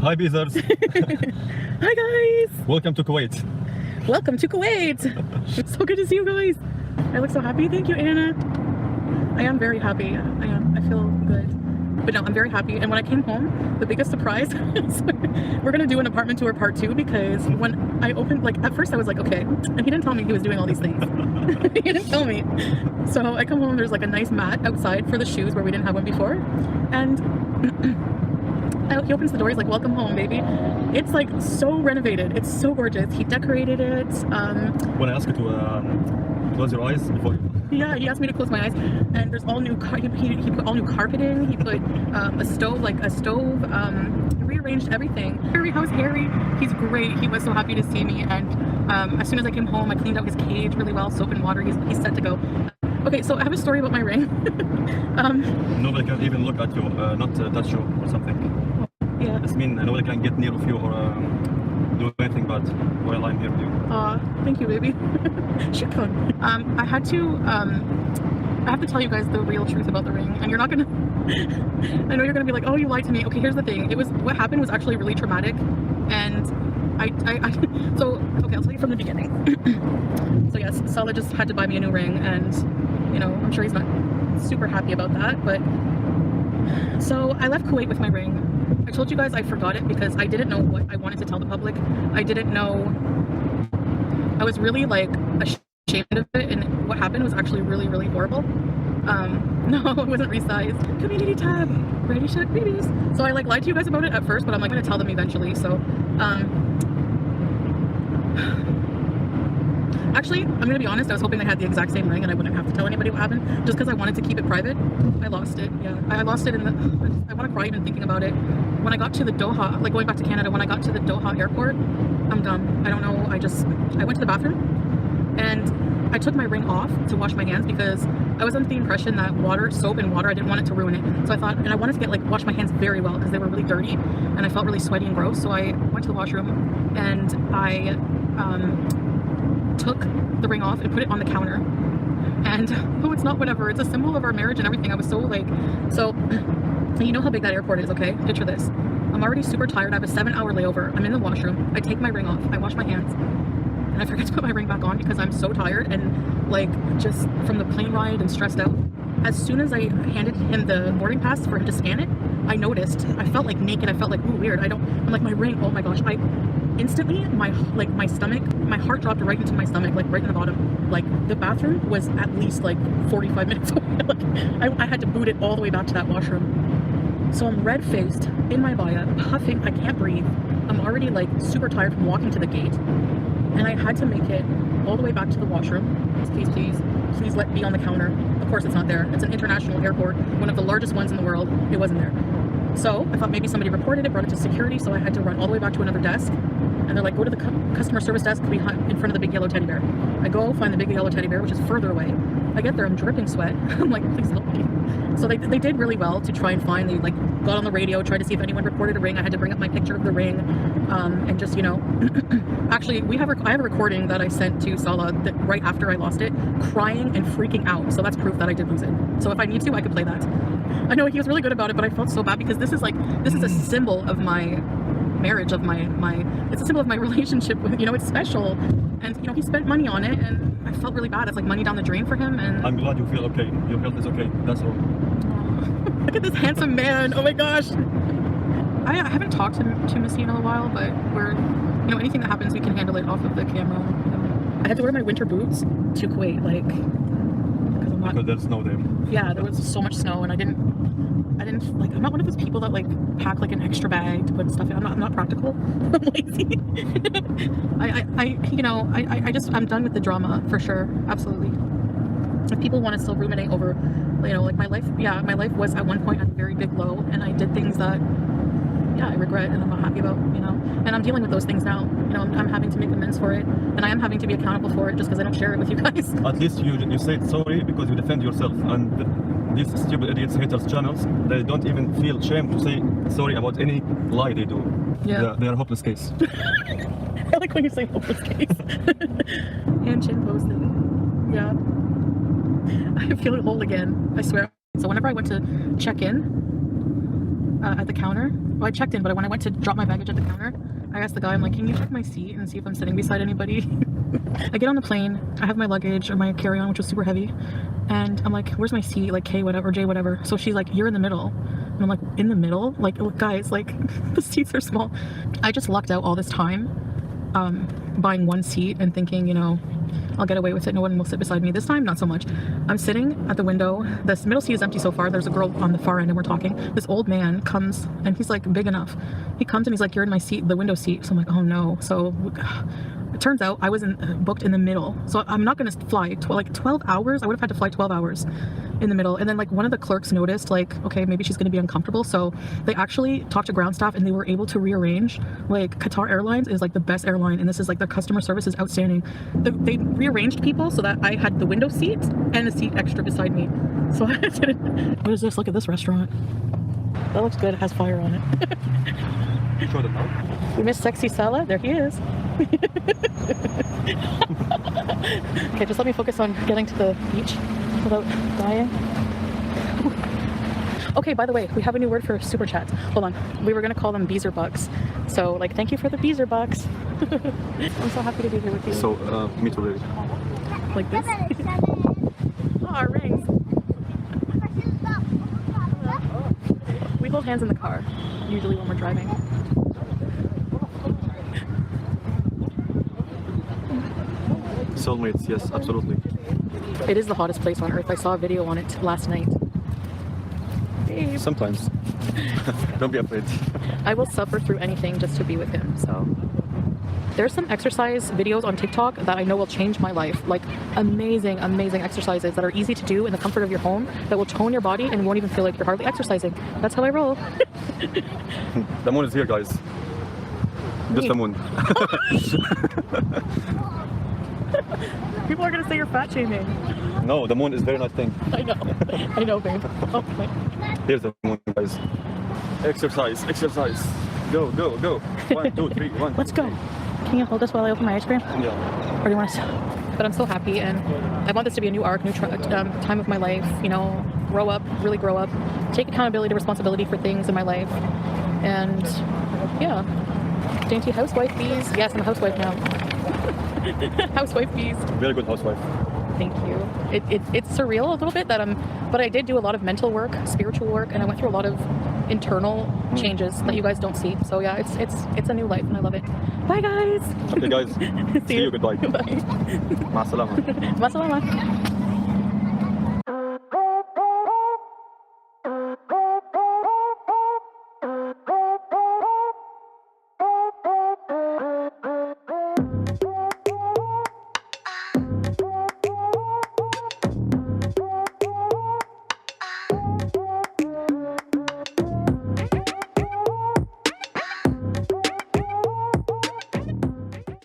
Hi Beezers. Hi guys. Welcome to Kuwait. Welcome to Kuwait. It's so good to see you guys. I look so happy. Thank you, Anna. I am very happy. I am. I feel good. But no, I'm very happy. And when I came home, the biggest surprise is we're gonna do an apartment tour part 2, because when I opened, like at first I was like, okay, and he didn't tell me he was doing all these things. He didn't tell me. So I come home, there's like a nice mat outside for the shoes where we didn't have one before, and he opens the door, he's like, welcome home, baby. It's like so renovated. It's so gorgeous. He decorated it. When I ask you to close your eyes before you... Yeah, he asked me to close my eyes, and there's all new, he put all new carpeting, he put a stove, he rearranged everything. Harry, how's Harry? He's great. He was so happy to see me, and as soon as I came home, I cleaned out his cage really well, soap and water. He's set to go. Okay, so I have a story about my ring. Nobody can even look at you, not touch you or something. Yeah. This means nobody can get near of you or do anything bad while I'm here with you. Thank you, baby. Shukran. I have to tell you guys the real truth about the ring, and you're not gonna I know you're gonna be like, oh, you lied to me. Okay, here's the thing. What happened was actually really traumatic, and so okay, I'll tell you from the beginning. So yes, Salah just had to buy me a new ring, and you know, I'm sure he's not super happy about that, but so I left Kuwait with my ring. I told you guys I forgot it because I didn't know what I wanted to tell the public. I didn't know. I was really like ashamed of it, and what happened was actually really, really horrible. No, it wasn't resized. Community tab, Ready Shack babies. So I like lied to you guys about it at first, but I'm like gonna tell them eventually. So actually, I'm gonna be honest, I was hoping I had the exact same ring and I wouldn't have to tell anybody what happened, just because I wanted to keep it private. I lost it. Yeah, I lost it in the, I want to cry even thinking about it. When I got to the Doha, like going back to Canada, when I got to the Doha airport, I'm done. I don't know, I went to the bathroom and I took my ring off to wash my hands because I was under the impression that soap and water, I didn't want it to ruin it. So I thought, and I wanted to get wash my hands very well because they were really dirty and I felt really sweaty and gross. So I went to the washroom and I took the ring off and put it on the counter. And oh, it's not whatever, it's a symbol of our marriage and everything. I was so you know how big that airport is, okay? Picture this. I'm already super tired. I have a 7-hour layover. I'm in the washroom. I take my ring off. I wash my hands. And I forget to put my ring back on because I'm so tired and like just from the plane ride and stressed out. As soon as I handed him the boarding pass for him to scan it, I noticed, I felt like naked. I felt like, ooh, weird. I'm like, my ring, oh my gosh. Instantly, my stomach, my heart dropped right into my stomach, like right in the bottom. Like the bathroom was at least like 45 minutes away. Like I had to boot it all the way back to that washroom. So I'm red-faced in my baya, puffing, I can't breathe. I'm already like super tired from walking to the gate. And I had to make it all the way back to the washroom. Please let me on the counter. Of course it's not there. It's an international airport, one of the largest ones in the world. It wasn't there. So I thought maybe somebody reported it, brought it to security, so I had to run all the way back to another desk. And they're like, go to the customer service desk in front of the big yellow teddy bear. I go find the big yellow teddy bear, which is further away. I get there, I'm dripping sweat. I'm like, please help me. So they did really well to try and find, they like got on the radio, tried to see if anyone reported a ring. I had to bring up my picture of the ring, and just, you know, actually I have a recording that I sent to Salah that right after I lost it, crying and freaking out. So that's proof that I did lose it. So if I need to, I could play that. I know he was really good about it, but I felt so bad because this is a symbol of my marriage, of it's a symbol of my relationship with, you know, it's special. And you know, he spent money on it and I felt really bad. It's like money down the drain for him. And I'm glad you feel okay. Your health is okay. That's all. Oh, look at this handsome man. Oh my gosh. I haven't talked to Missy in a while, but you know, anything that happens we can handle it off of the camera. You know. I had to wear my winter boots to Kuwait, like because there's snow there. Yeah, there was so much snow and I didn't like, I'm not one of those people that like pack like an extra bag to put stuff in. I'm not practical. I'm lazy. I'm done with the drama for sure. Absolutely. If people want to still ruminate over, you know, like my life was at one point at a very big low and I did things that, yeah, I regret and I'm not happy about, you know, and I'm dealing with those things now. You know, I'm having to make amends for it and I am having to be accountable for it just because I don't share it with you guys. At least you said sorry because you defend yourself, and these stupid idiots, haters channels, they don't even feel shame to say sorry about any lie they do. Yeah. They are a hopeless case. I like when you say hopeless case. Hand chin posting. Yeah. I feel whole again, I swear. So whenever I went to check in, at the counter. Well, I checked in, but when I went to drop my baggage at the counter, I asked the guy, I'm like, can you check my seat and see if I'm sitting beside anybody? I get on the plane, I have my luggage or my carry-on, which was super heavy, and I'm like, where's my seat? Like K whatever, J whatever. So she's like, you're in the middle. And I'm like, in the middle? Like, look, guys, like the seats are small. I just lucked out all this time buying one seat and thinking, you know, I'll get away with it. No one will sit beside me. This time, not so much. I'm sitting at the window. This middle seat is empty so far. There's a girl on the far end and we're talking. This old man comes and he's like big enough. He comes and he's like, you're in my seat, the window seat. So I'm like, oh no. So it turns out I wasn't booked in the middle. So I'm not going to fly like 12 hours. I would have had to fly 12 hours in the middle. And then like one of the clerks noticed like, okay, maybe she's going to be uncomfortable. So they actually talked to ground staff and they were able to rearrange. Like Qatar Airlines is like the best airline. And this is like their customer service is outstanding. They rearranged people so that I had the window seat and a seat extra beside me. So I didn't. What is this? Look at this restaurant. That looks good. It has fire on it. You showed them out? We missed Sexy Salah. There he is. Okay, just let me focus on getting to the beach without dying. Okay, by the way, we have a new word for super chats. Hold on. We were going to call them Beezer Bucks. So, like, thank you for the Beezer Bucks. I'm so happy to be here with you. So, me too, baby. Like this? Oh, our rings. We hold hands in the car, usually when we're driving. Soulmates, yes, absolutely. It is the hottest place on earth. I saw a video on it last night. Babe. Sometimes. Don't be afraid. I will suffer through anything just to be with him, so. There's some exercise videos on TikTok that I know will change my life. Like amazing, amazing exercises that are easy to do in the comfort of your home that will tone your body and you won't even feel like you're hardly exercising. That's how I roll. The moon is here, guys. Just the moon. People are gonna say you're fat shaming. No, the moon is a very nice thing. I know, babe. Oh, wait. Here's the moon, guys. Exercise, exercise. Go, go, go. 1, 2, 3, 1. Let's go. Can you hold this while I open my ice cream? Yeah. Or do you want to? But I'm so happy, and I want this to be a new arc, new time of my life. You know, grow up, really grow up, take accountability, responsibility for things in my life, and yeah, dainty housewife bees. Yes, I'm a housewife now. Housewife bees. Very good housewife. Thank you. It's surreal a little bit that but I did do a lot of mental work, spiritual work, and I went through a lot of internal changes that you guys don't see. So yeah, it's a new life and I love it. Bye guys. Okay guys. See you. Goodbye. Bye. Ma salama. Ma salama.